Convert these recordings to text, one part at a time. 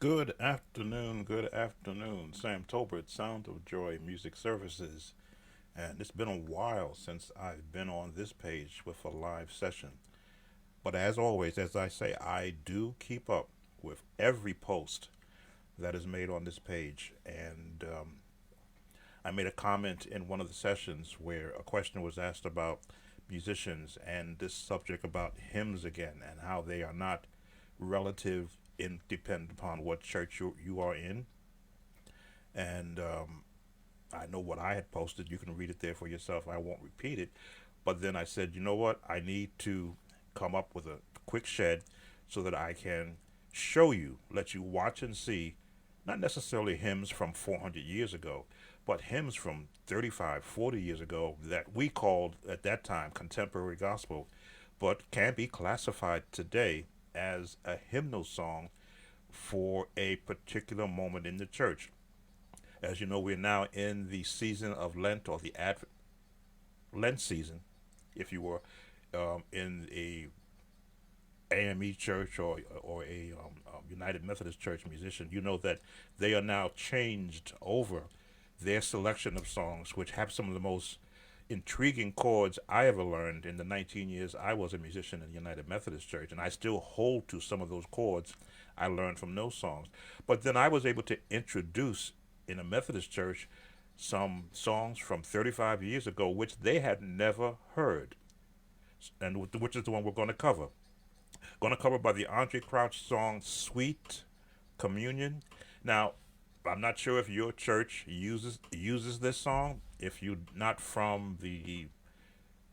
Good afternoon, good afternoon. Sam Tolbert, Sound of Joy Music Services. And it's been a while since I've been on this page with a live session. But as always, as I say, I do keep up with every post that is made on this page. And I made a comment in one of the sessions where a question was asked about musicians and this subject about hymns again and how they are not relative in dependent upon what church you are in. And I know what I had posted. You can read it there for yourself. I won't repeat it. But then I said, you know what? I need to come up with a quick shed so that I can show you, let you watch and see, not necessarily hymns from 400 years ago, but hymns from 35, 40 years ago that we called at that time contemporary gospel, but can be classified today as a hymnal song for a particular moment in the church. As you know, we're now in the season of Lent or the Lent season, if you were in a AME church or a United Methodist Church musician, you know that they are now changed over their selection of songs, which have some of the most intriguing chords I ever learned in the 19 years I was a musician in the United Methodist Church, and I still hold to some of those chords I learned from those songs. But then I was able to introduce in a Methodist church some songs from 35 years ago which they had never heard, and which is the one we're going to cover. Going to cover by the Andre Crouch song "Sweet Communion." Now, I'm not sure if your church uses this song. If you're not from the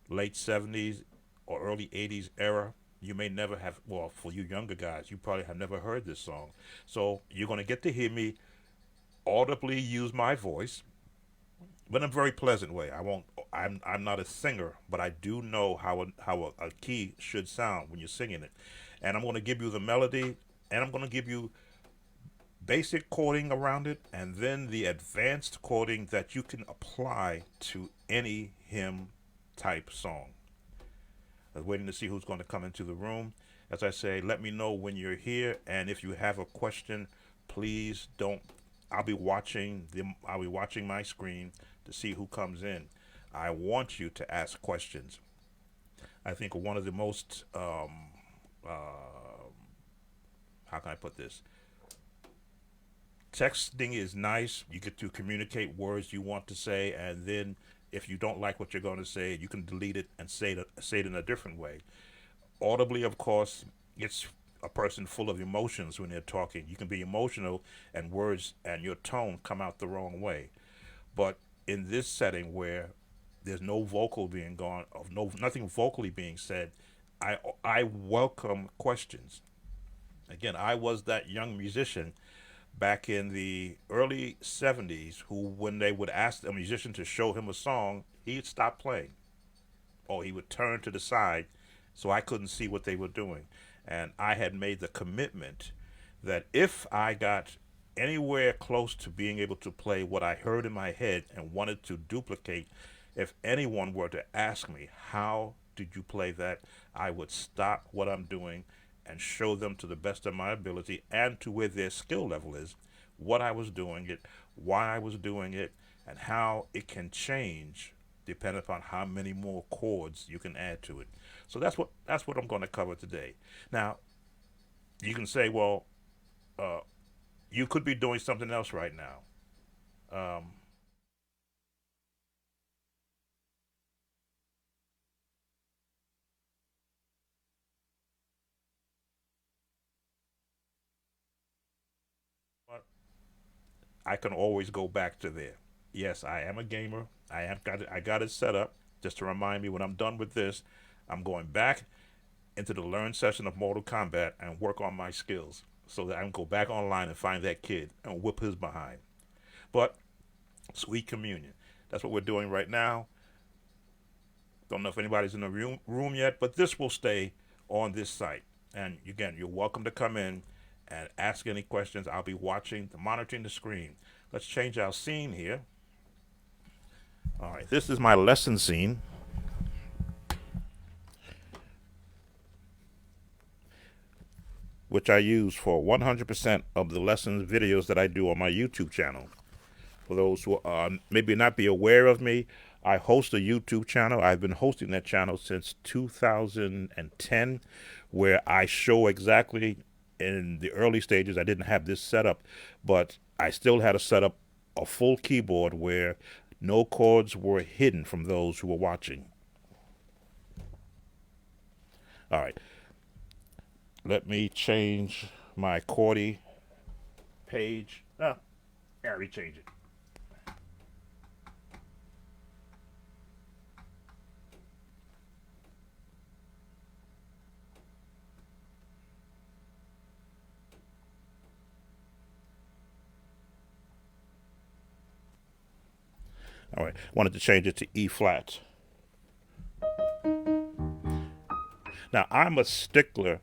late '70s or early '80s era, you may never have. Well, for you younger guys, you probably have never heard this song. So you're going to get to hear me audibly use my voice, but in a very pleasant way. I won't. I'm not a singer, but I do know how a key should sound when you're singing it, and I'm going to give you the melody, and I'm going to give you basic chording around it, and then the advanced chording that you can apply to any hymn type song. I was waiting to see who's going to come into the room. As I say, let me know when you're here, and if you have a question, please don't. I'll be watching my screen to see who comes in. I want you to ask questions. I think one of the most how can I put this? Texting is nice. You get to communicate words you want to say, and then if you don't like what you're going to say, you can delete it and say it in a different way. Audibly, of course, it's a person full of emotions when they're talking. You can be emotional, and words and your tone come out the wrong way. But in this setting where there's no vocal being gone, of no nothing vocally being said, I welcome questions. Again, I was that young musician back in the early '70s who, when they would ask a musician to show him a song, he'd stop playing or he would turn to the side so I couldn't see what they were doing. And I had made the commitment that if I got anywhere close to being able to play what I heard in my head and wanted to duplicate, if anyone were to ask me, how did you play that? I would stop what I'm doing and show them to the best of my ability and to where their skill level is, what I was doing it, why I was doing it, and how it can change depending upon how many more chords you can add to it. So that's what I'm going to cover today. Now, you can say, well, uh, you could be doing something else right now. Um, but I can always go back to there. Yes, I am a gamer. I got it set up just to remind me when I'm done with this, I'm going back into the learn session of Mortal Kombat and work on my skills so that I can go back online and find that kid and whip his behind. But sweet communion. That's what we're doing right now. Don't know if anybody's in the room yet, but this will stay on this site. And again, you're welcome to come in and ask any questions. I'll be watching, monitoring the screen. Let's change our scene here. All right, this is my lesson scene. which I use for 100% of the lessons videos that I do on my YouTube channel. For those who maybe not be aware of me, I host a YouTube channel. I've been hosting that channel since 2010, where I show exactly in the early stages. I didn't have this set up, but I still had to set up a full keyboard where no chords were hidden from those who were watching. All right. Let me change my chordy page. I already changed it. All right, wanted to change it to E flat. Now, I'm a stickler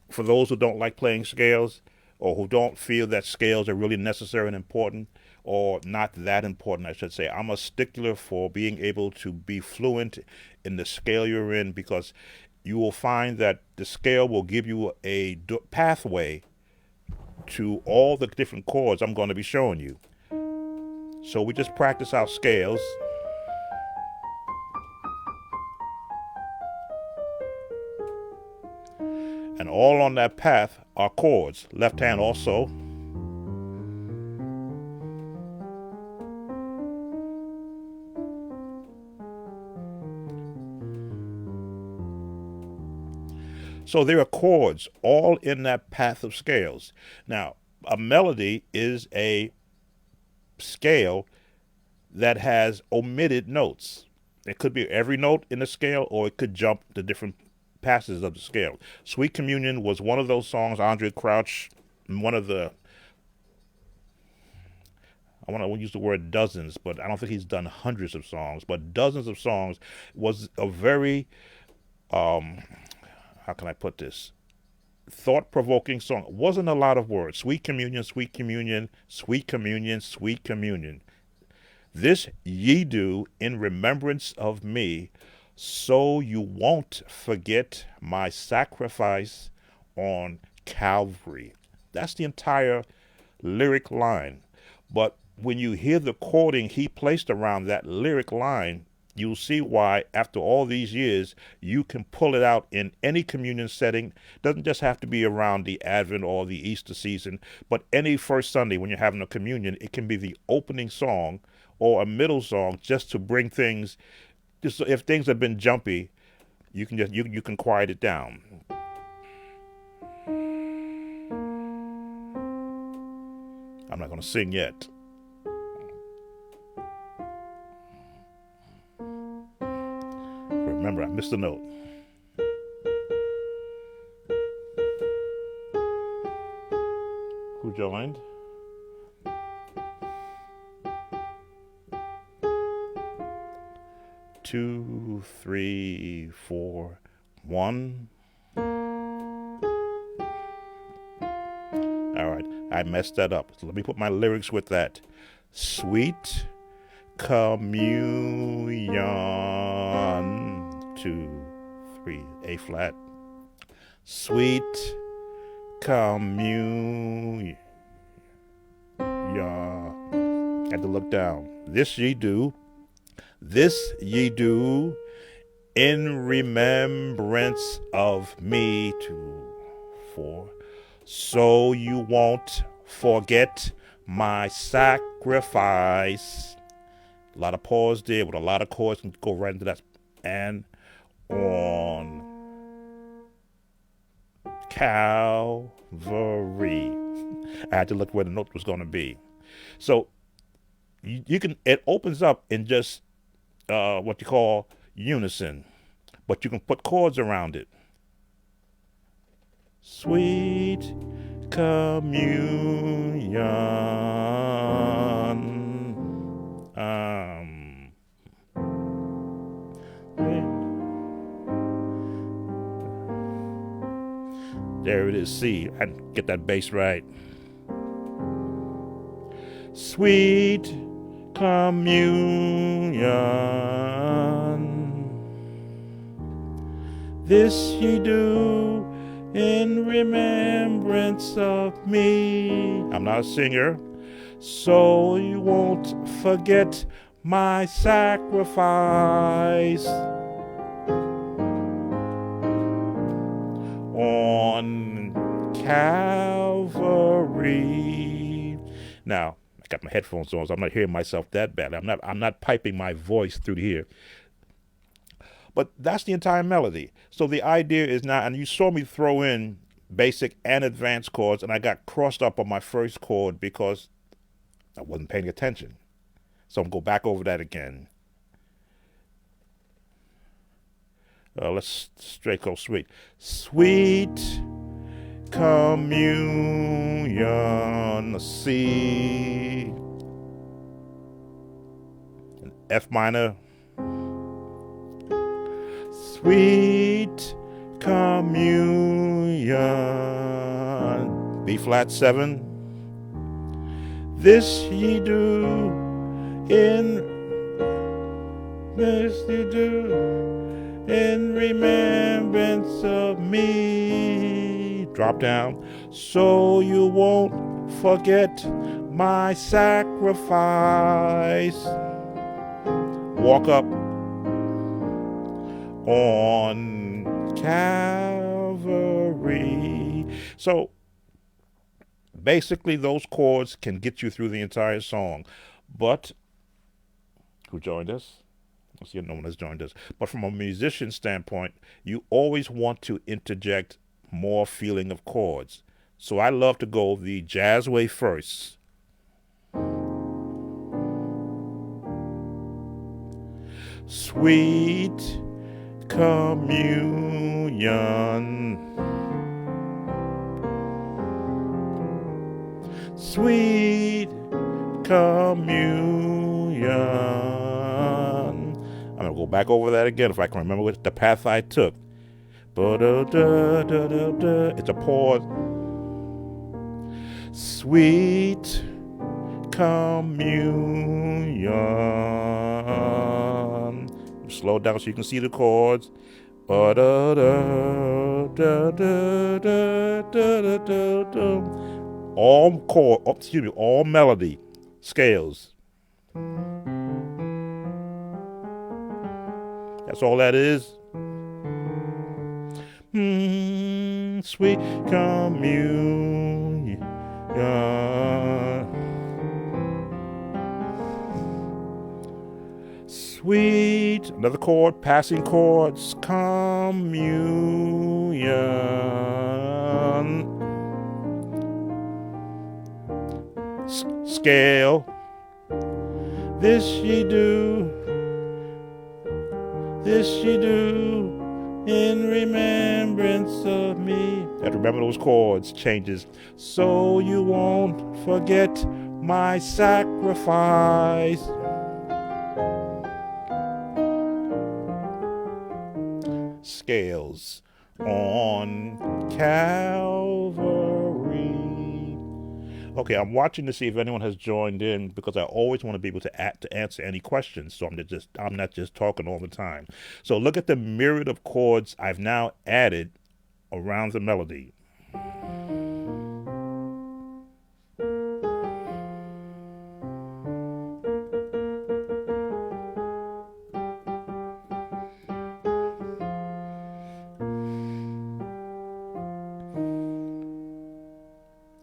for those who don't like playing scales or who don't feel that scales are really necessary and important, or not that important, I should say. I'm a stickler for being able to be fluent in the scale you're in, because you will find that the scale will give you a pathway to all the different chords I'm going to be showing you. So we just practice our scales. And all on that path are chords. Left hand also. So there are chords all in that path of scales. Now, a melody is a scale that has omitted notes. It could be every note in the scale, or it could jump to different passages of the scale. Sweet Communion was one of those songs. Andre Crouch, one of the, I want to use the word dozens, but I don't think he's done hundreds of songs, but dozens of songs, was a very, how can I put this? Thought-provoking song. It wasn't a lot of words. Sweet communion, sweet communion, sweet communion, sweet communion. This ye do in remembrance of me, so you won't forget my sacrifice on Calvary. That's the entire lyric line. But when you hear the chording he placed around that lyric line, you'll see why, after all these years, you can pull it out in any communion setting. It doesn't just have to be around the Advent or the Easter season, but any first Sunday when you're having a communion, it can be the opening song or a middle song, just to bring things, just if things have been jumpy, you can just you can quiet it down. I'm not going to sing yet. Remember, I missed a note. Who joined? Two, three, four, one. All right, I messed that up. So let me put my lyrics with that. Sweet communion. 2, 3, A flat. Sweet communion. Had to look down. This ye do in remembrance of me. 2, 4. So you won't forget my sacrifice. A lot of pause there with a lot of chords, and go right into that. And on Calvary. I had to look where the note was going to be. So you can, it opens up in just what you call unison, but you can put chords around it. Sweet communion. There it is, C. I get that bass right. Sweet communion, this ye do in remembrance of me. I'm not a singer, so you won't forget my sacrifice on Calvary. Now, I got my headphones on, so I'm not hearing myself that bad. I'm not piping my voice through here. But that's the entire melody. So the idea is now, and you saw me throw in basic and advanced chords, and I got crossed up on my first chord because I wasn't paying attention. So I'm going to go back over that again. Let's straight go sweet. Sweet communion, C, F minor. Sweet communion, B flat 7. This ye do in remembrance of me. Drop down. So you won't forget my sacrifice. Walk up on Calvary. So basically those chords can get you through the entire song. But who joined us? Let's see, no one has joined us. But from a musician standpoint, you always want to interject more feeling of chords. So I love to go the jazz way first. Sweet communion, sweet communion. I'm going to go back over that again if I can remember what the path I took. It's a pause. Sweet communion. Slow down so you can see the chords. All chord, all melody scales. That's all that is. Sweet communion. Sweet, another chord, passing chords, communion. Scale. This ye do in remembrance of me. You have to remember those chords, changes. So you won't forget my sacrifice. Scales on Calvary. Okay, I'm watching to see if anyone has joined in because I always want to be able to answer any questions. So I'm not just talking all the time. So look at the myriad of chords I've now added around the melody.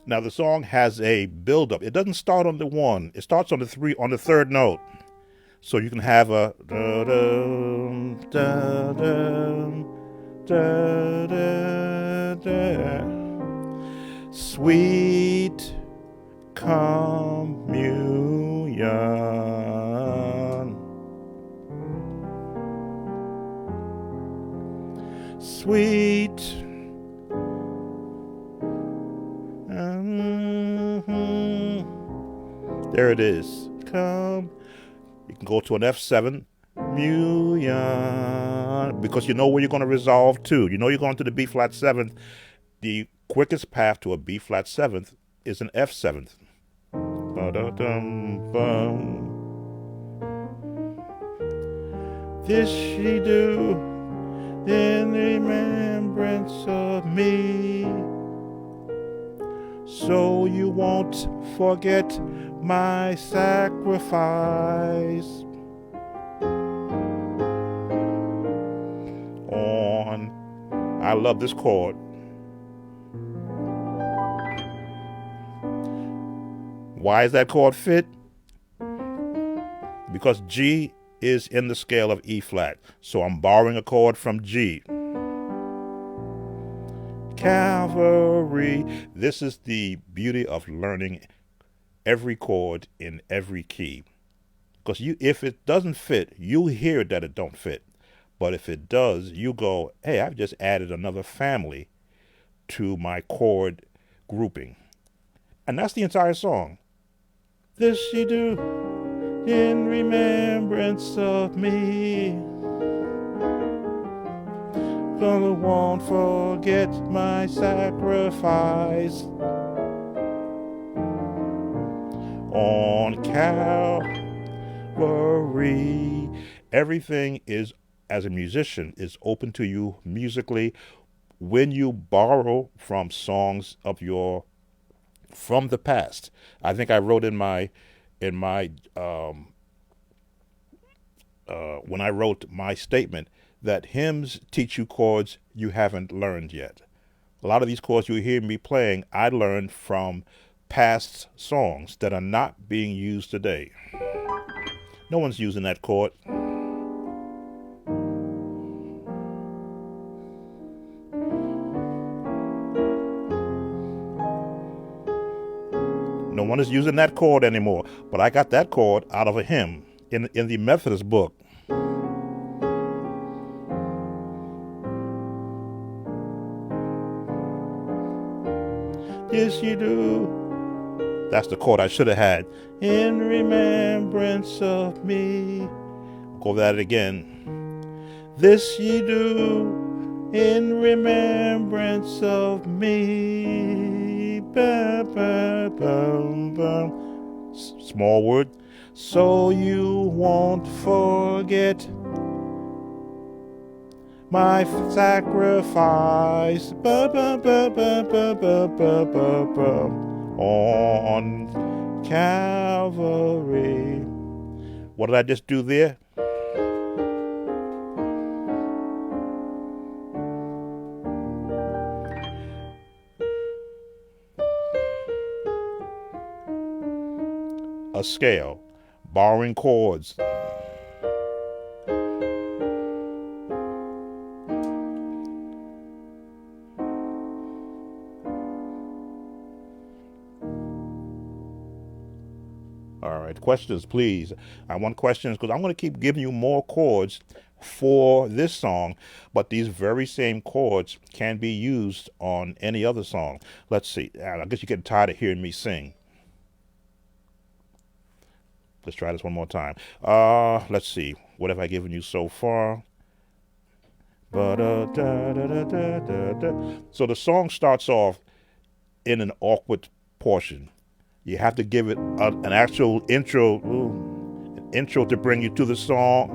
Now the song has a build-up. It doesn't start on the 1. It starts on the 3, on the 3rd note. So you can have a da da da da da da. Sweet communion. Sweet. There it is. Come. You can go to an F7. Million. Because you know where you're going to resolve to. You know you're going to the B flat 7th. The quickest path to a B flat 7th is an F7th. This ye do in remembrance of me, so you won't forget my sacrifice. On, I love this chord. Why is that chord fit? Because G is in the scale of E flat. So I'm borrowing a chord from G. Calvary. This is the beauty of learning every chord in every key. Because if it doesn't fit, you hear that it don't fit. But if it does, you go, hey, I've just added another family to my chord grouping. And that's the entire song. This you do in remembrance of me. Gonna won't forget my sacrifice. On Calvary. Everything is, as a musician, is open to you musically when you borrow from songs of from the past. I think I wrote in my when I wrote my statement that hymns teach you chords you haven't learned yet. A lot of these chords you hear me playing, I learned from past songs that are not being used today. No one's using that chord. No one is using that chord anymore. But I got that chord out of a hymn in the Methodist book. Yes, you do. That's the chord I should have had. In remembrance of me. Go over that again. This ye do in remembrance of me. Ba, ba, ba, ba. Small word. So you won't forget my sacrifice. Ba, ba, ba, ba, ba, ba, ba, ba, ba. On Calvary. What did I just do there? A scale, borrowing chords. All right, questions, please. I want questions because I'm going to keep giving you more chords for this song, but these very same chords can be used on any other song. Let's see. I guess you're getting tired of hearing me sing. Let's try this one more time. Let's see. What have I given you so far? So the song starts off in an awkward portion. You have to give it an actual intro to bring you to the song.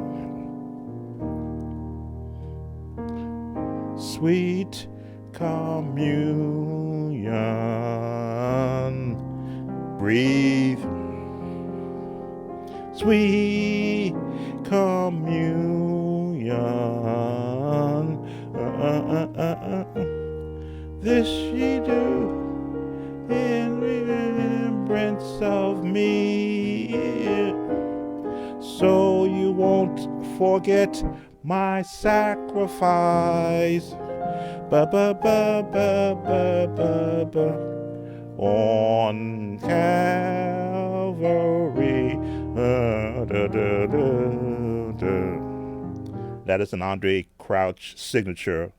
Sweet communion, breathe. Sweet communion, this ye do in remembrance of me, so you won't forget my sacrifice. Ba ba ba ba ba ba ba. On Calvary. That is an Andre Crouch signature.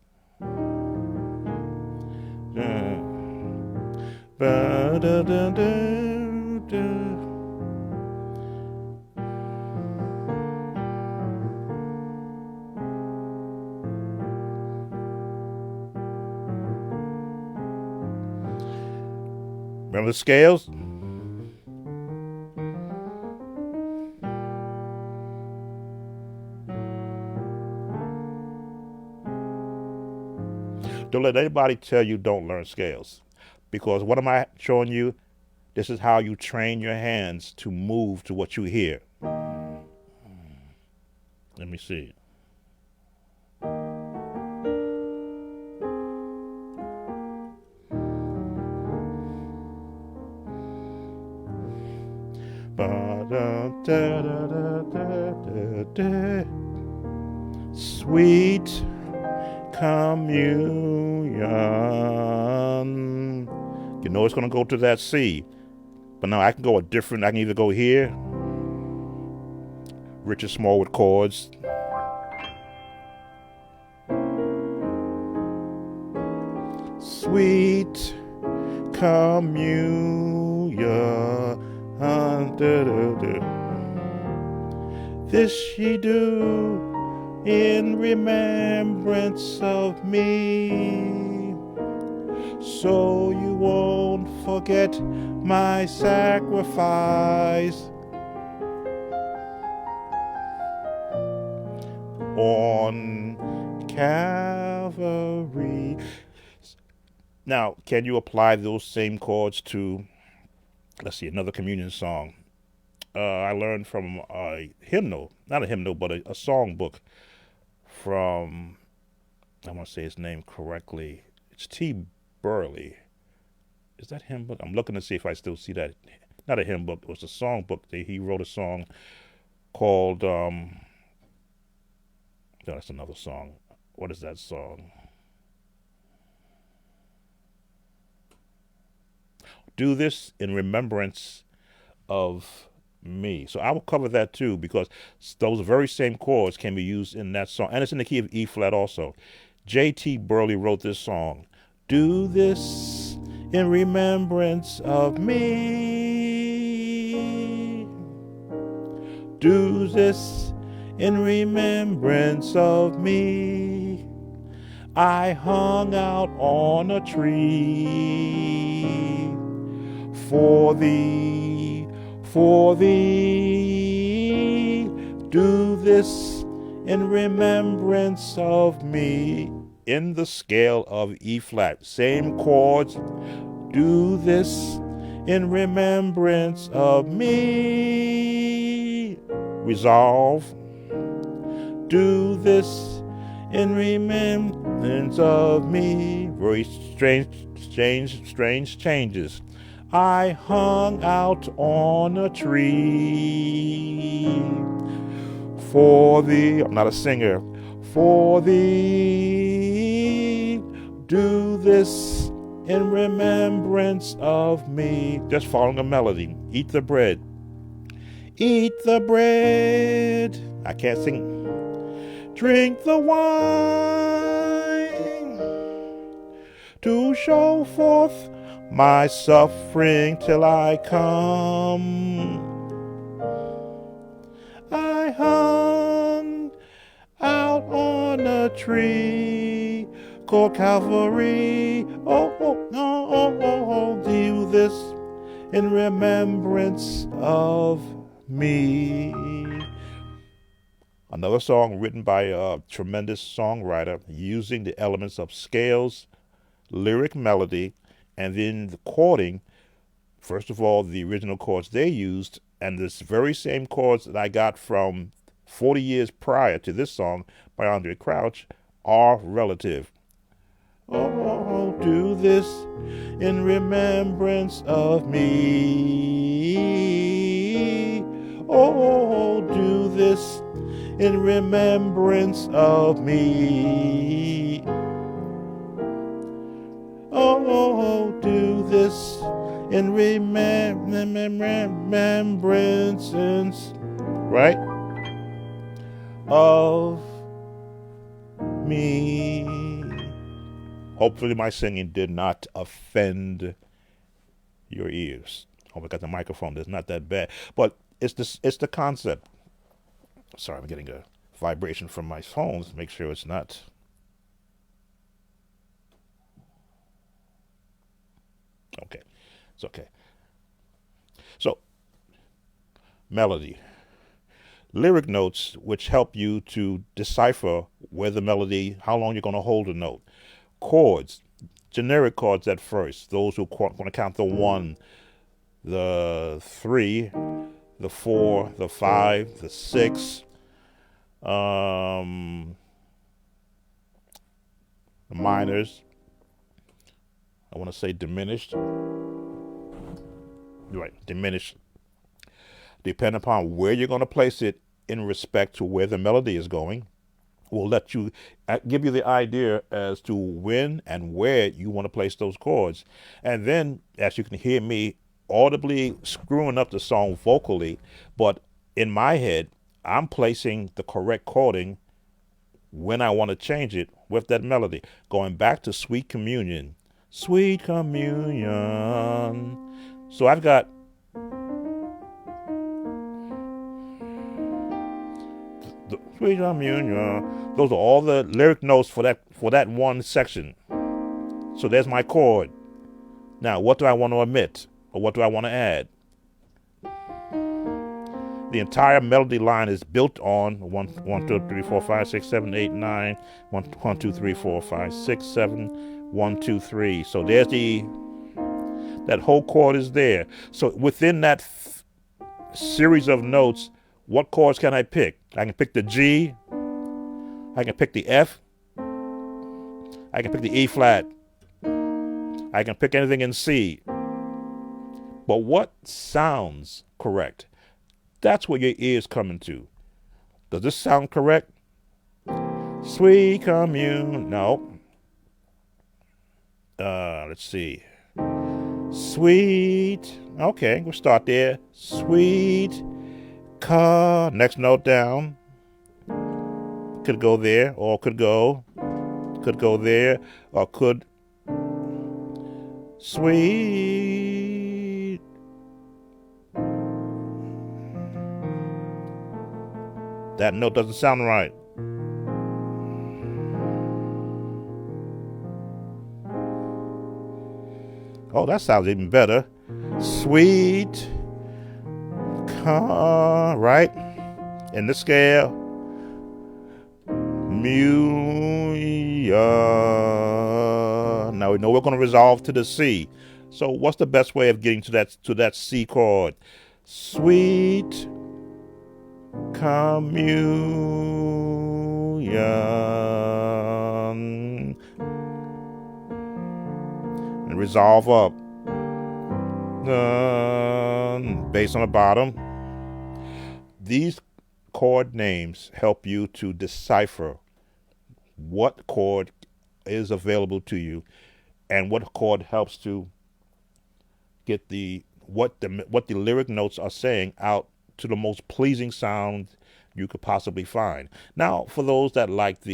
Remember the scales? Don't let anybody tell you don't learn scales. Because what am I showing you? This is how you train your hands to move to what you hear. Let me see. Sweet communion. You know it's going to go to that C. But now I can go a different, I can either go here, Richard Smallwood chords. Sweet communion. This ye do in remembrance of me, so you won't forget my sacrifice on Calvary. Now, can you apply those same chords to, let's see, another communion song? I learned from a hymnal, not a hymnal, but a song book from, I want to say his name correctly. It's T. Burley. Is that hymn book? I'm looking to see if I still see that. Not a hymn book. It was a song book. He wrote a song called, no, that's another song. What is that song? Do this in remembrance of me. So I will cover that too, because those very same chords can be used in that song. And it's in the key of E flat also. J.T. Burley wrote this song. Do this in remembrance of me. Do this in remembrance of me. I hung out on a tree for thee, for thee. Do this in remembrance of me. In the scale of E flat, same chords. Do this in remembrance of me. Resolve. Do this in remembrance of me. Very strange changes. I hung out on a tree for thee. I'm not a singer. For thee. Do this in remembrance of me. Just following a melody. Eat the bread. Eat the bread. I can't sing. Drink the wine to show forth my suffering till I come. I hung out on a tree called Calvary. Oh, oh, oh, oh, oh, oh. Do this in remembrance of me. Another song written by a tremendous songwriter using the elements of scales, lyric melody, and then the chording. First of all, the original chords they used, and this very same chords that I got from 40 years prior to this song by Andre Crouch are relative. Oh, do this in remembrance of me. Oh, do this in remembrance of me. Oh, do this in remembrance, right, of me. Hopefully my singing did not offend your ears. Oh, I got the microphone. It's not that bad, but it's the concept. Sorry, I'm getting a vibration from my phone. Make sure it's not. Okay, it's okay. So, melody. Lyric notes, which help you to decipher where the melody, how long you're going to hold a note. chords, generic chords at first. Those who want to count the 1, the 3, the 4, the 5, the 6, the minors. I want to say diminished. Right, diminished. Depending upon where you're going to place it in respect to where the melody is going, will let you give you the idea as to when and where you want to place those chords. And then, as you can hear me audibly screwing up the song vocally, but in my head, I'm placing the correct chording when I want to change it with that melody. Going back to Sweet Communion. Sweet Communion. So I've got the Sweet Communion. Those are all the lyric notes for that one section. So there's my chord. Now, what do I want to omit? Or what do I want to add? The entire melody line is built on 1, 2, 3, 4, 5, 6, 7, 8, 9, 1, 2, 3, 4, 5, 6, 7, 1, 2, 3. So there's that whole chord is there. So within that series of notes, what chords can I pick? I can pick the G, I can pick the F, I can pick the E flat, I can pick anything in C. But what sounds correct? That's what your ear's coming to. Does this sound correct? Sweet Commune. No. Let's see. Sweet. Okay, we'll start there. Sweet. Next note down. Could go there, or could go there, or could. Sweet. That note doesn't sound right. Oh, that sounds even better. Sweet. Right? In the scale. Now we know we're going to resolve to the C. So what's the best way of getting to that C chord? Sweet Communion. And resolve up. Bass on the bottom. These chord names help you to decipher what chord is available to you and what chord helps to get what the lyric notes are saying out to the most pleasing sound you could possibly find. Now, for those that like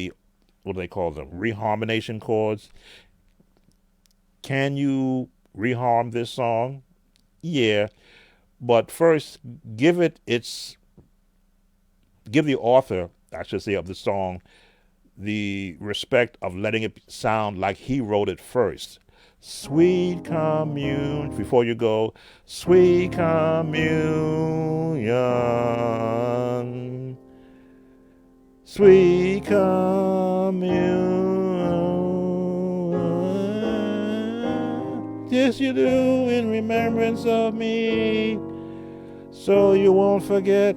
what do they call them, reharmination chords, can you reharm this song? Yeah, but first give the author, I should say, of the song the respect of letting it sound like he wrote it first. Sweet Commune, before you go, Sweet Communion, Sweet Communion, yes you do, in remembrance of me, so you won't forget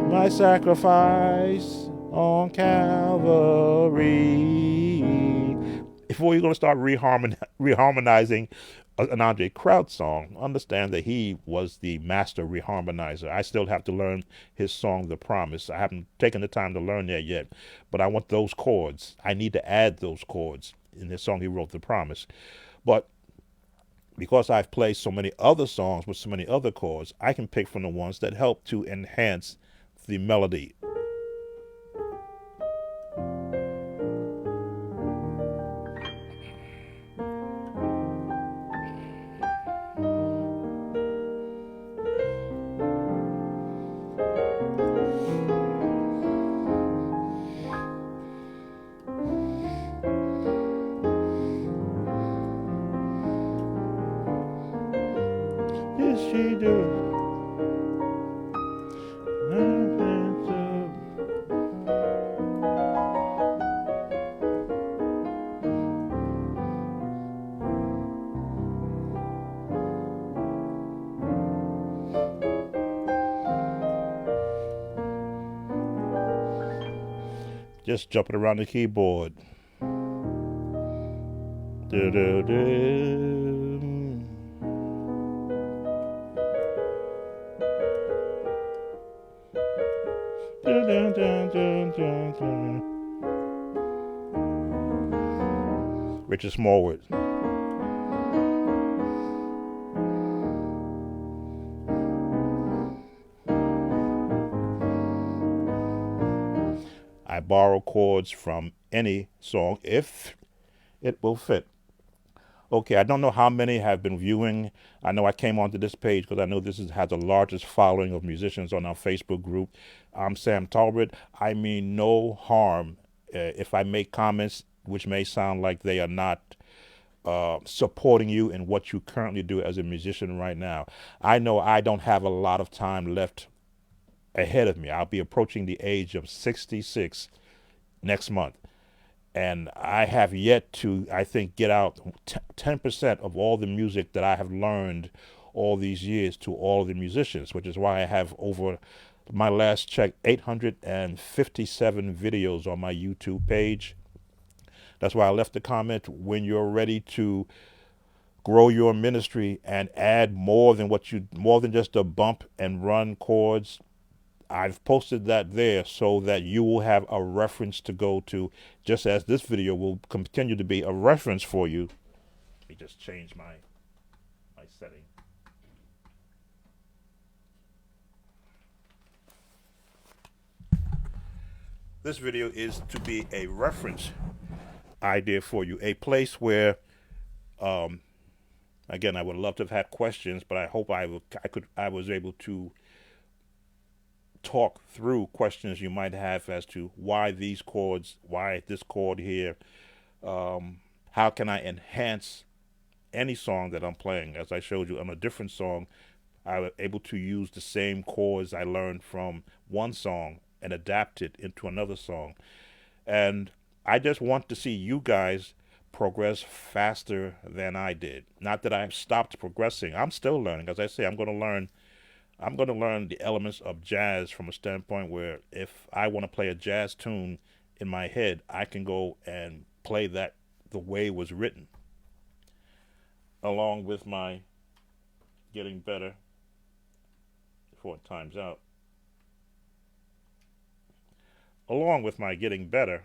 my sacrifice on Calvary. Before you're going to start reharmonizing an Andre Crouch song, understand that he was the master reharmonizer. I still have to learn his song, The Promise. I haven't taken the time to learn that yet, but I want those chords. I need to add those chords in this song he wrote, The Promise. But because I've played so many other songs with so many other chords, I can pick from the ones that help to enhance the melody. Yes, she do. Just jumping around the keyboard. Do, do, do. Do, do, do, do, do, do. Richard Smallwood. I borrow chords from any song if it will fit. Okay, I don't know how many have been viewing. I know I came onto this page because I know has the largest following of musicians on our Facebook group. I'm Sam Talbot. I mean no harm if I make comments which may sound like they are not supporting you in what you currently do as a musician right now. I know I don't have a lot of time left ahead of me. I'll be approaching the age of 66 next month. And I have yet to, I think, get out 10% of all the music that I have learned all these years to all the musicians, which is why I have over my last check 857 videos on my YouTube page. That's why I left the comment, when you're ready to grow your ministry and add more than just a bump and run chords. I've posted that there so that you will have a reference to go to, just as this video will continue to be a reference for you. Let me just change my setting. This video is to be a reference idea for you, a place where again, I would love to have had questions, but I hope I was able to talk through questions you might have as to why these chords, why this chord here, how can I enhance any song that I'm playing. As I showed you on a different song, I was able to use the same chords I learned from one song and adapt it into another song. And I just want to see you guys progress faster than I did. Not that I've stopped progressing. I'm still learning. As I say, I'm going to learn the elements of jazz from a standpoint where if I want to play a jazz tune in my head, I can go and play that the way it was written, along with my getting better before it times out. Along with my getting better,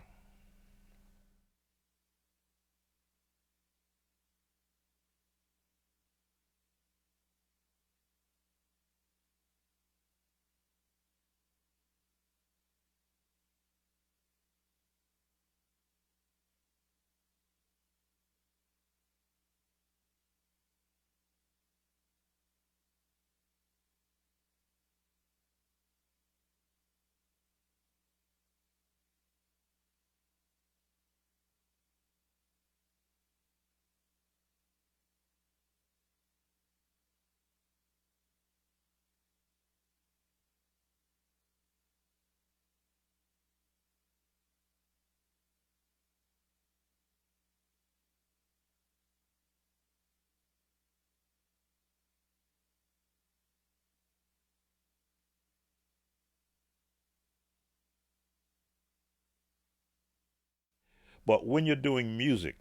but when you're doing music,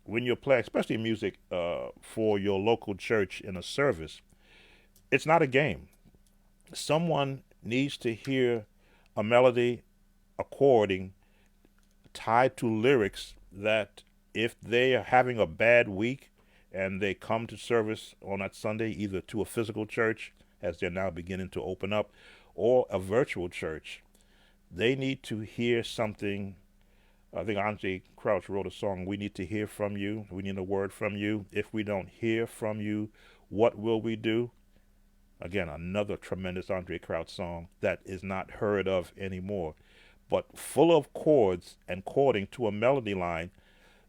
when you're playing, especially music for your local church in a service, it's not a game. Someone needs to hear a melody, a chording tied to lyrics that if they are having a bad week and they come to service on that Sunday, either to a physical church, as they're now beginning to open up, or a virtual church, they need to hear something. I think Andre Crouch wrote a song, "We need to hear from you. We need a word from you. If we don't hear from you, what will we do?" Again, another tremendous Andre Crouch song that is not heard of anymore, but full of chords and chording to a melody line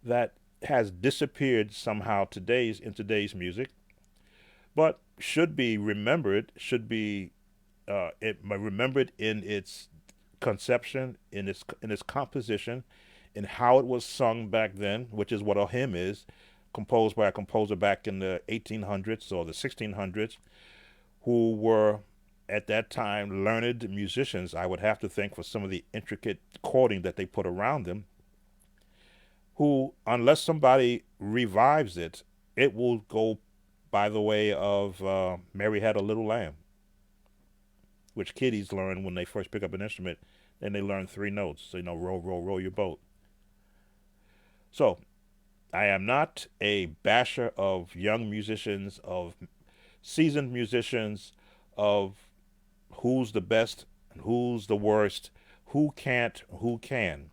that has disappeared somehow in today's music, but should be remembered, remembered in its conception, in its composition, in how it was sung back then, which is what a hymn is, composed by a composer back in the 1800s or the 1600s, who were at that time, learned musicians, I would have to think for some of the intricate chording that they put around them, who, unless somebody revives it, it will go by the way of Mary Had a Little Lamb, which kiddies learn when they first pick up an instrument. Then they learn three notes. So, row, row, row your boat. So I am not a basher of young musicians, of seasoned musicians, of who's the best and who's the worst, who can't, who can.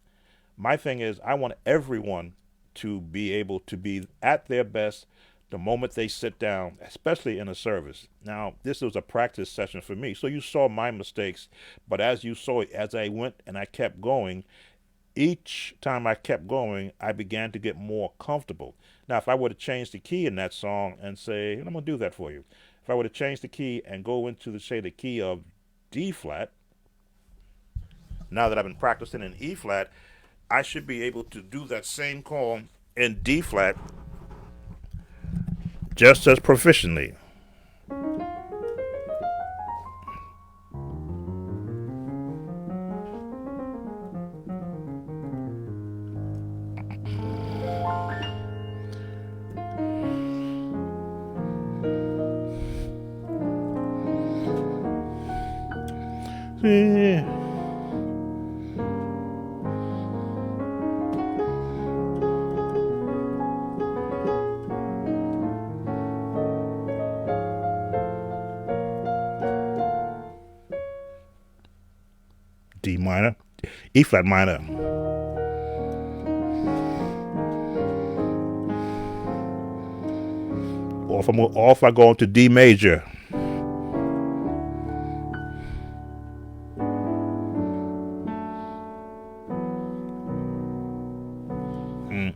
My thing is, I want everyone to be able to be at their best the moment they sit down, especially in a service. Now, this was a practice session for me, so you saw my mistakes, but as you saw it, as I went and I kept going, each time I kept going, I began to get more comfortable. Now, if I were to change the key in that song and say, and I'm going to do that for you, if I were to change the key and go into the key of D flat, now that I've been practicing in E flat, I should be able to do that same chord in D flat just as proficiently. Yeah. D minor, E flat minor. Or if I go into D major. Mm.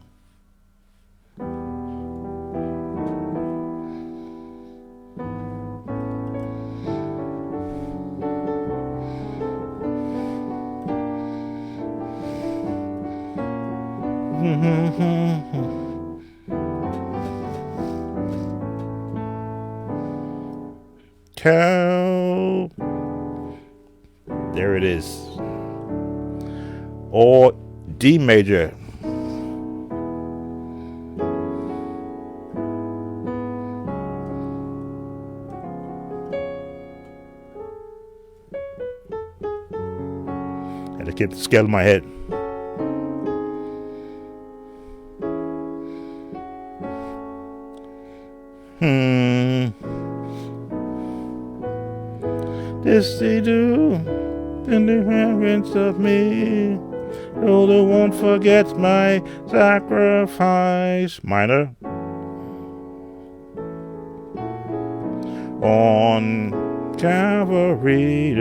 Cow. There it is. Or D major. Had to keep the scale in my head. This they do in the remembrance of me. Oh, they won't forget my sacrifice. Minor. On Calvary.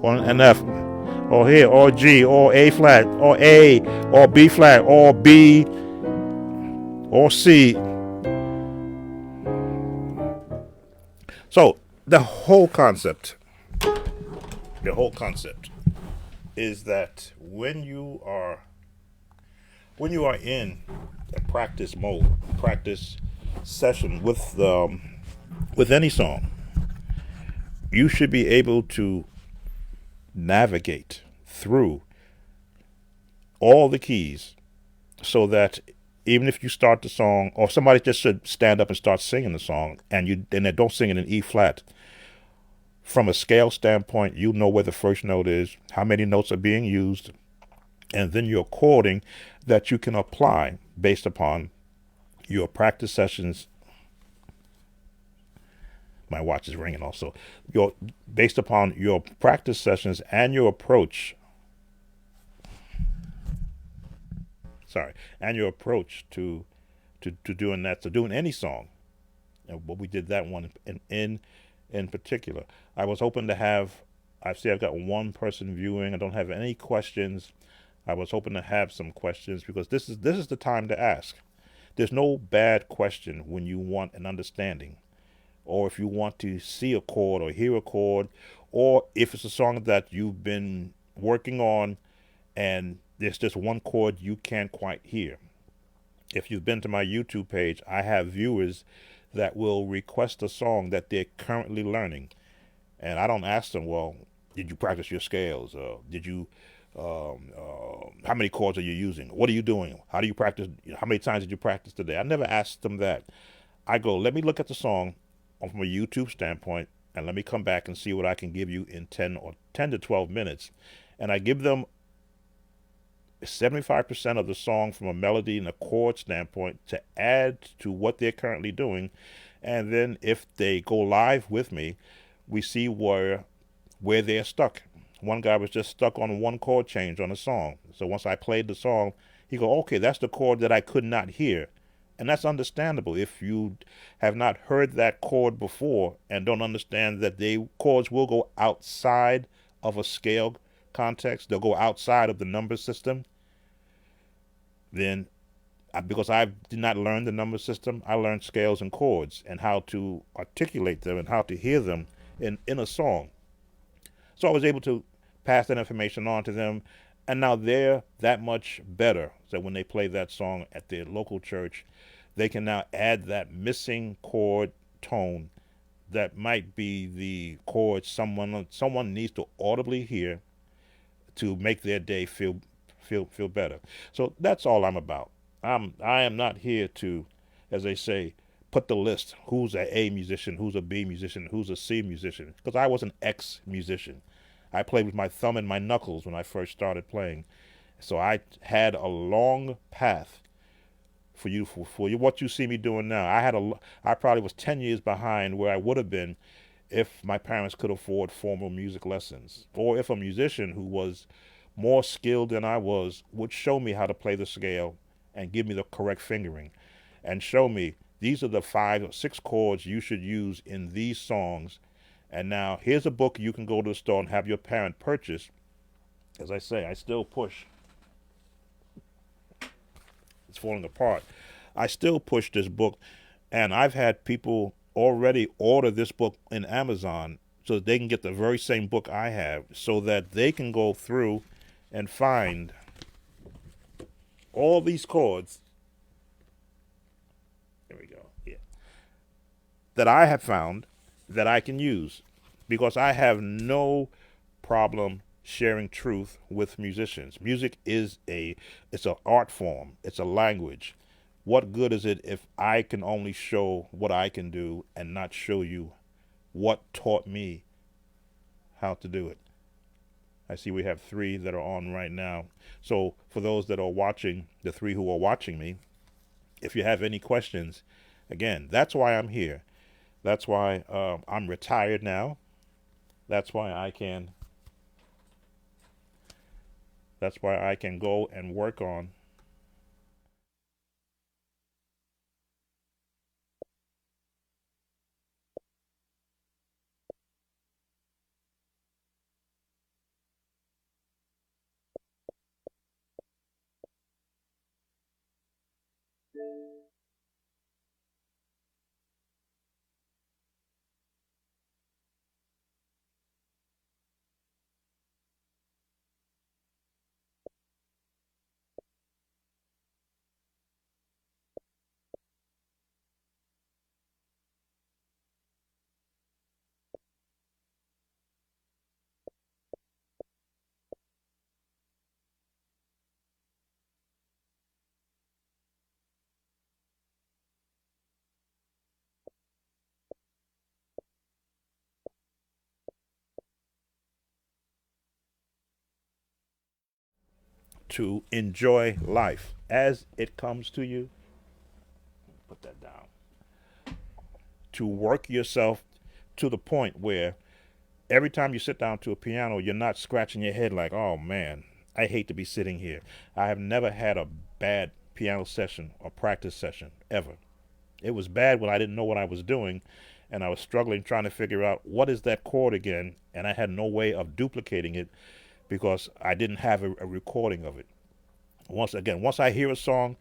On an F. Or here, or G, or A flat, or A, or B flat, or B, or C. So the whole concept is that when you are in a practice mode, practice session with any song, you should be able to navigate through all the keys so that even if you start the song, or somebody just should stand up and start singing the song, and they don't sing it in E flat, from a scale standpoint, you know where the first note is, how many notes are being used, and then your chording that you can apply based upon your practice sessions. My watch is ringing also. Based upon your practice sessions and your approach. And your approach to doing that, to doing any song. But we did that one in particular. I was hoping to have. I've got one person viewing. I don't have any questions. I was hoping to have some questions because this is the time to ask. There's no bad question when you want an understanding, or if you want to see a chord or hear a chord, or if it's a song that you've been working on and there's just one chord you can't quite hear. If you've been to my YouTube page, I have viewers that will request a song that they're currently learning. And I don't ask them, well, did you practice your scales? Did you, how many chords are you using? What are you doing? How do you practice? How many times did you practice today? I never asked them that. I go, let me look at the song from a YouTube standpoint, and let me come back and see what I can give you in 10 to 12 minutes. And I give them 75% of the song from a melody and a chord standpoint to add to what they're currently doing. And then if they go live with me, we see where they're stuck. One guy was just stuck on one chord change on a song. So once I played the song, he go, okay, that's the chord that I could not hear. And that's understandable if you have not heard that chord before and don't understand that they chords will go outside of a scale context. They'll go outside of the number system. Then because I did not learn the number system, I learned scales and chords and how to articulate them and how to hear them in a song. So I was able to pass that information on to them, and now they're that much better. So when they play that song at their local church, they can now add that missing chord tone that might be the chord someone needs to audibly hear to make their day feel better. So that's all I'm about. I am not here to, as they say, put the list. Who's a A musician? Who's a B musician? Who's a C musician? Because I was an X musician. I played with my thumb and my knuckles when I first started playing. So I had a long path for you what you see me doing now. I probably was 10 years behind where I would have been if my parents could afford formal music lessons, or if a musician who was more skilled than I was would show me how to play the scale and give me the correct fingering and show me these are the 5 or 6 chords you should use in these songs. And now here's a book you can go to the store and have your parent purchase. As I say, I still push. It's falling apart. I still push this book, and I've had people already order this book in Amazon so that they can get the very same book I have, so that they can go through and find all these chords. There we go. Yeah. That I have found that I can use, because I have no problem sharing truth with musicians. Music is it's an art form. It's a language. What good is it if I can only show what I can do and not show you what taught me how to do it? I see we have 3 that are on right now. So for those that are watching, the 3 who are watching me, if you have any questions, again, that's why I'm here. That's why I'm retired now. That's why I can. That's why I can go and work on. To enjoy life as it comes to you. Put that down. To work yourself to the point where every time you sit down to a piano, you're not scratching your head like, oh man, I hate to be sitting here. I have never had a bad piano session or practice session ever. It was bad when I didn't know what I was doing and I was struggling trying to figure out what is that chord again, and I had no way of duplicating it because I didn't have a recording of it. Once I hear a song,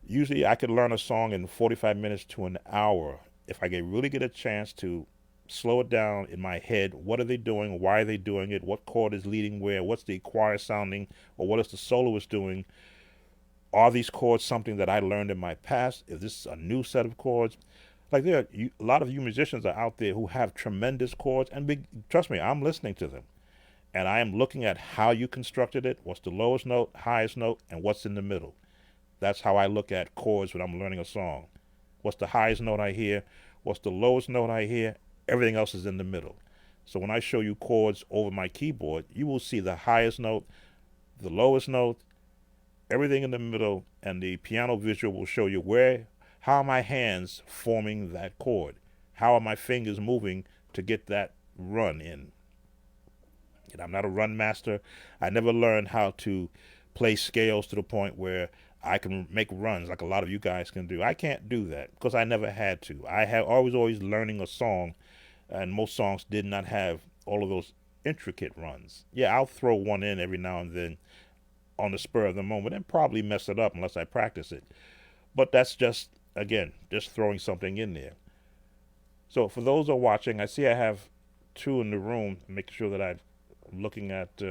usually I could learn a song in 45 minutes to an hour if I really get a chance to slow it down in my head. What are they doing? Why are they doing it? What chord is leading where? What's the choir sounding? Or what is the soloist doing? Are these chords something that I learned in my past? Is this a new set of chords? Like a lot of you musicians are out there who have tremendous chords, and trust me, I'm listening to them, and I am looking at how you constructed it. What's the lowest note, highest note, and what's in the middle? That's how I look at chords when I'm learning a song. What's the highest note I hear? What's the lowest note I hear? Everything else is in the middle. So when I show you chords over my keyboard, you will see the highest note, the lowest note, everything in the middle, and the piano visual will show you how are my hands forming that chord? How are my fingers moving to get that run in? And I'm not a run master. I never learned how to play scales to the point where I can make runs like a lot of you guys can do. I can't do that because I never had to. I have always learning a song, and most songs did not have all of those intricate runs. Yeah, I'll throw one in every now and then on the spur of the moment and probably mess it up unless I practice it. But that's just, again, just throwing something in there. So for those who are watching, I see I have two in the room, making sure that I'm looking at,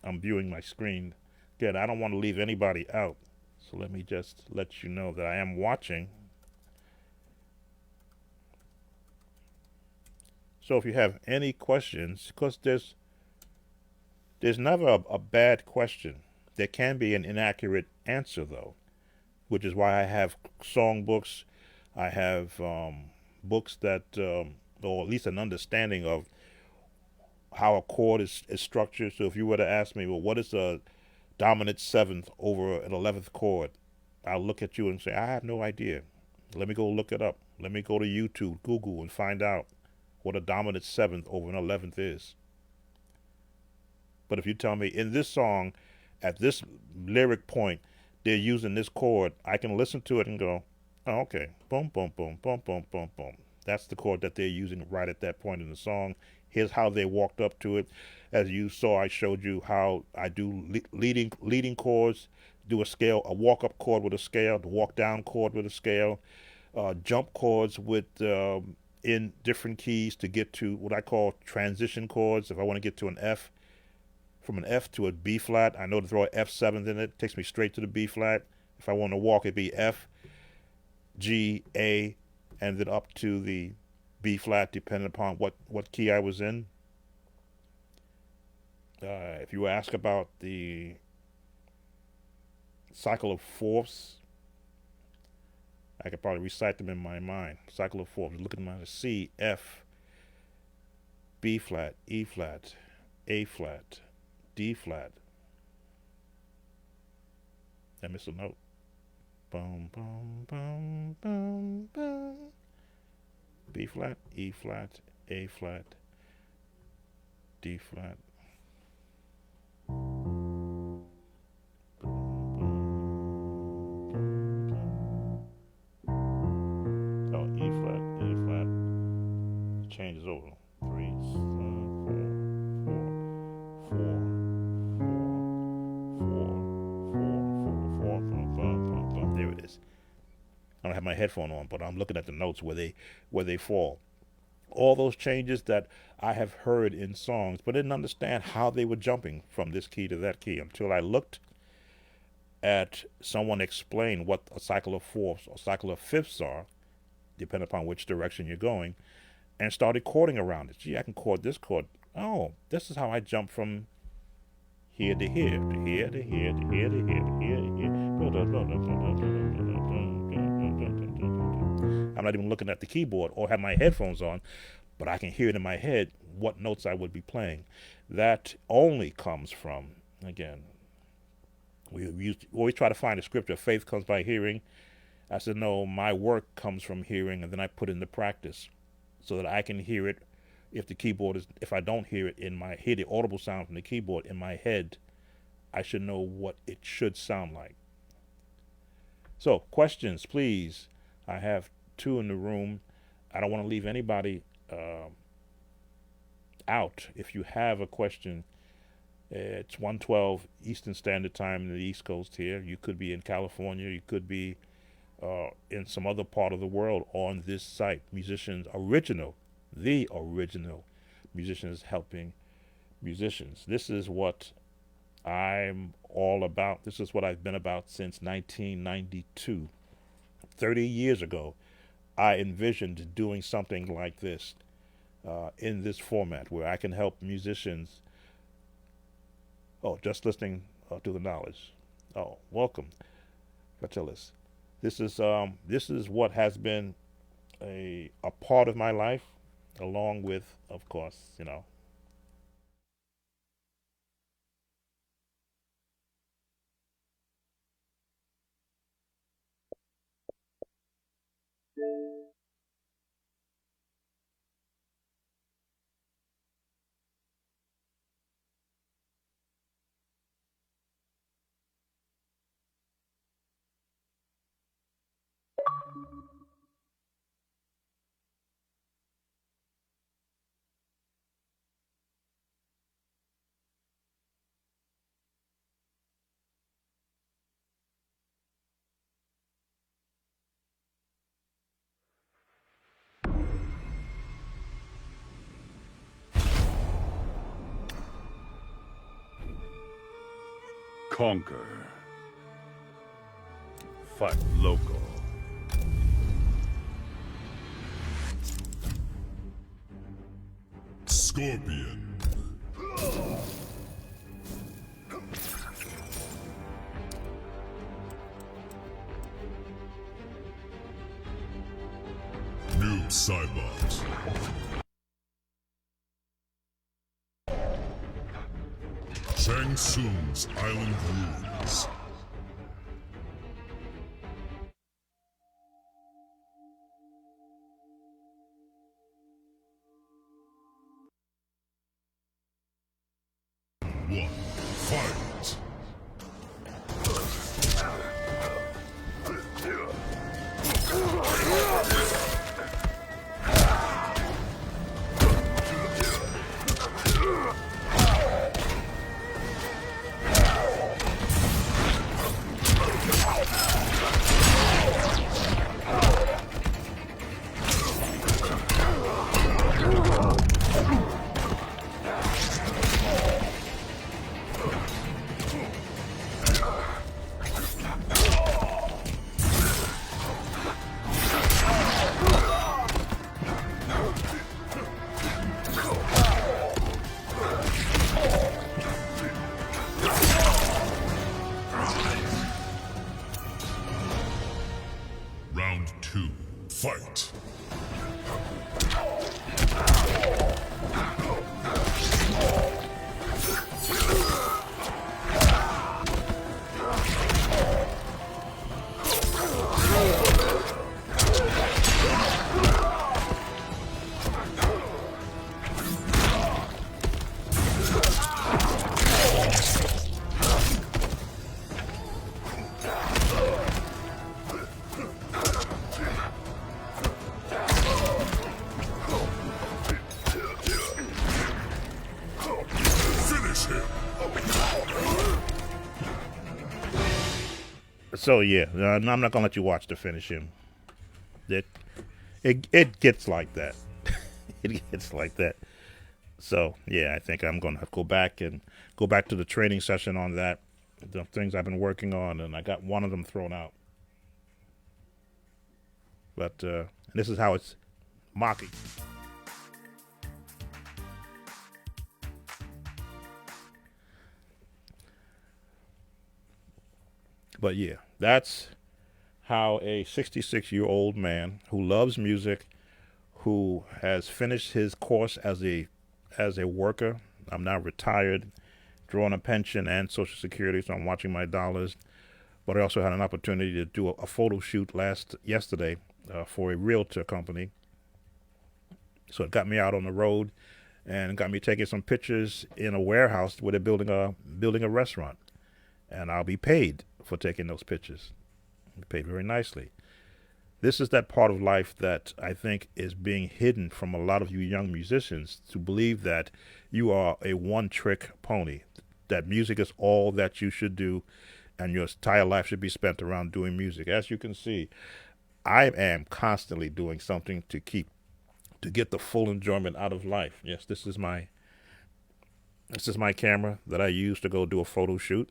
I'm viewing my screen. Again, I don't want to leave anybody out. So let me just let you know that I am watching. So if you have any questions, because there's never a bad question. There can be an inaccurate answer, though, which is why I have song books. I have books that, or at least an understanding of how a chord is structured. So if you were to ask me, well, what is a dominant seventh over an 11th chord? I'll look at you and say, I have no idea. Let me go look it up. Let me go to YouTube, Google, and find out what a dominant seventh over an 11th is. But if you tell me in this song, at this lyric point, they're using this chord, I can listen to it and go, oh, okay, boom, boom, boom, boom, boom, boom, boom. That's the chord that they're using right at that point in the song. Here's how they walked up to it. As you saw, I showed you how I do leading chords, do a scale, a walk-up chord with a scale, the walk-down chord with a scale, jump chords with in different keys to get to what I call transition chords. If I want to get to an F, from an F to a B flat, I know to throw an F7 in it, takes me straight to the B flat. If I want to walk, it'd be F, G, A, and then up to the B flat, depending upon what key I was in. If you ask about the cycle of fourths, I could probably recite them in my mind. Cycle of fourths, look at my C, F, B flat, E flat, A flat, D flat. I missed a note. Boom, boom, boom, boom, boom. B flat, E flat, A flat, D flat. Oh, E flat, A flat. It changes over. 3, 4. There it is. I don't have my headphone on, but I'm looking at the notes where they fall. All those changes that I have heard in songs, but didn't understand how they were jumping from this key to that key until I looked at someone explain what a cycle of fourths or cycle of fifths are, depending upon which direction you're going, and started chording around it. Gee, I can chord this chord. Oh, this is how I jump from here to here, to here to here, to here to here, to here to here. I'm not even looking at the keyboard or have my headphones on, but I can hear it in my head what notes I would be playing. That only comes from, again, we always try to find a scripture. Faith comes by hearing. I said, no, my work comes from hearing, and then I put into practice so that I can hear it. If I don't hear it hear the audible sound from the keyboard in my head, I should know what it should sound like. So questions, please. I have 2 in the room. I don't want to leave anybody out. If you have a question, it's 1:12 Eastern Standard Time in the East Coast here. You could be in California. You could be in some other part of the world on this site. The original musicians helping musicians. This is what I'm all about. This is what I've been about since 1992. 30 years ago, I envisioned doing something like this in this format where I can help musicians. Oh, just listening to the knowledge. Oh, welcome, Fratellis. This is what has been a part of my life, along with, of course, Conquer. fight. Local. Scorpion. Noob Saibot. Shang Tsung's Island Ruins. One, fight! Round two, fight! Finish him! So yeah, I'm not gonna let you watch to finish him. It it gets like that. It gets like that. So yeah, I think I'm gonna have to go back to the training session on that. The things I've been working on, and I got one of them thrown out. But this is how it's mocking. But yeah, that's how a 66-year-old man who loves music, who has finished his course as a worker. I'm now retired, drawing a pension and Social Security, so I'm watching my dollars. But I also had an opportunity to do a photo shoot yesterday for a realtor company. So it got me out on the road and got me taking some pictures in a warehouse where they're building a restaurant, and I'll be paid for taking those pictures. Paid very nicely. This is that part of life that I think is being hidden from a lot of you young musicians, to believe that you are a one-trick pony, that music is all that you should do, and your entire life should be spent around doing music. As you can see, I am constantly doing something to get the full enjoyment out of life. Yes, this is my camera that I use to go do a photo shoot.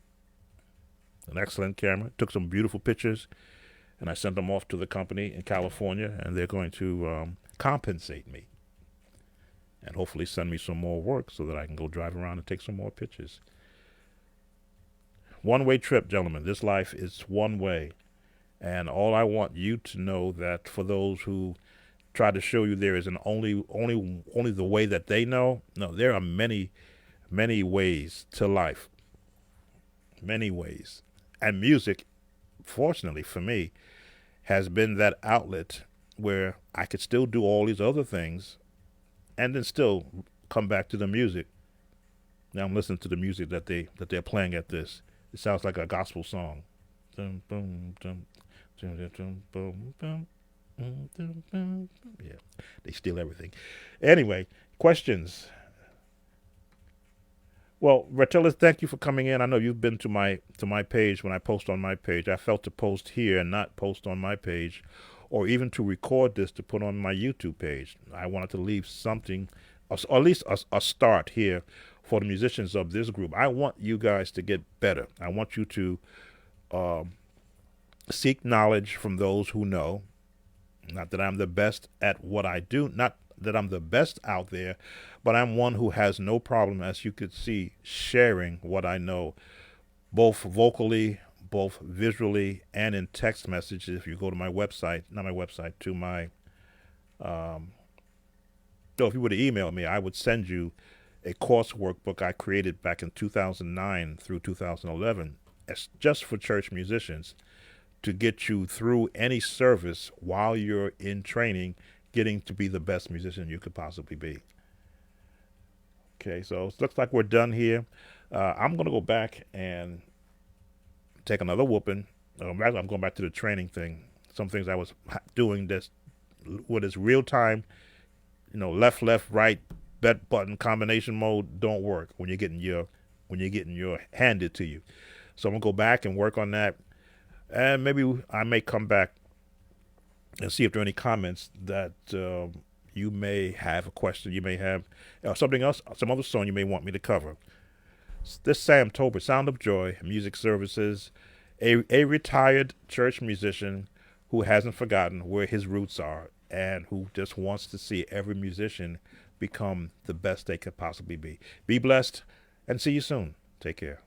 an excellent camera. Took some beautiful pictures, and I sent them off to the company in California, and they're going to compensate me and hopefully send me some more work so that I can go drive around and take some more pictures. One-way trip, gentlemen. This life is one way. And all I want you to know that for those who try to show you there is an only the way that they know, no, there are many, many ways to life. Many ways. And music, fortunately for me, has been that outlet where I could still do all these other things and then still come back to the music. Now I'm listening to the music that they're playing at this. It sounds like a gospel song. Dum, boom, dum, dum, dum, dum, boom, dum, dum, dum. Yeah, they steal everything. Anyway, questions. Well, Ratellis, thank you for coming in. I know you've been to my page when I post on my page. I felt to post here and not post on my page, or even to record this to put on my YouTube page. I wanted to leave something, or at least a start here for the musicians of this group. I want you guys to get better. I want you to seek knowledge from those who know. Not that I'm the best at what I do, not that I'm the best out there, but I'm one who has no problem, as you could see, sharing what I know, both vocally, both visually, and in text messages. If you go to my website, not my website, to my, so if you were to email me, I would send you a course workbook I created back in 2009 through 2011, as just for church musicians, to get you through any service while you're in training, getting to be the best musician you could possibly be. Okay, so it looks like we're done here. I'm going to go back and take another whooping. I'm going back to the training thing. Some things I was doing that's what is real time, left, right, bet button combination mode don't work when you're getting your handed to you. So I'm gonna go back and work on that, and maybe I may come back and see if there are any comments that you may have, a question you may have, something else, some other song you may want me to cover. This Sam Tolbert, Sound of Joy Music Services, a retired church musician who hasn't forgotten where his roots are and who just wants to see every musician become the best they could possibly be. Be blessed and see you soon. Take care.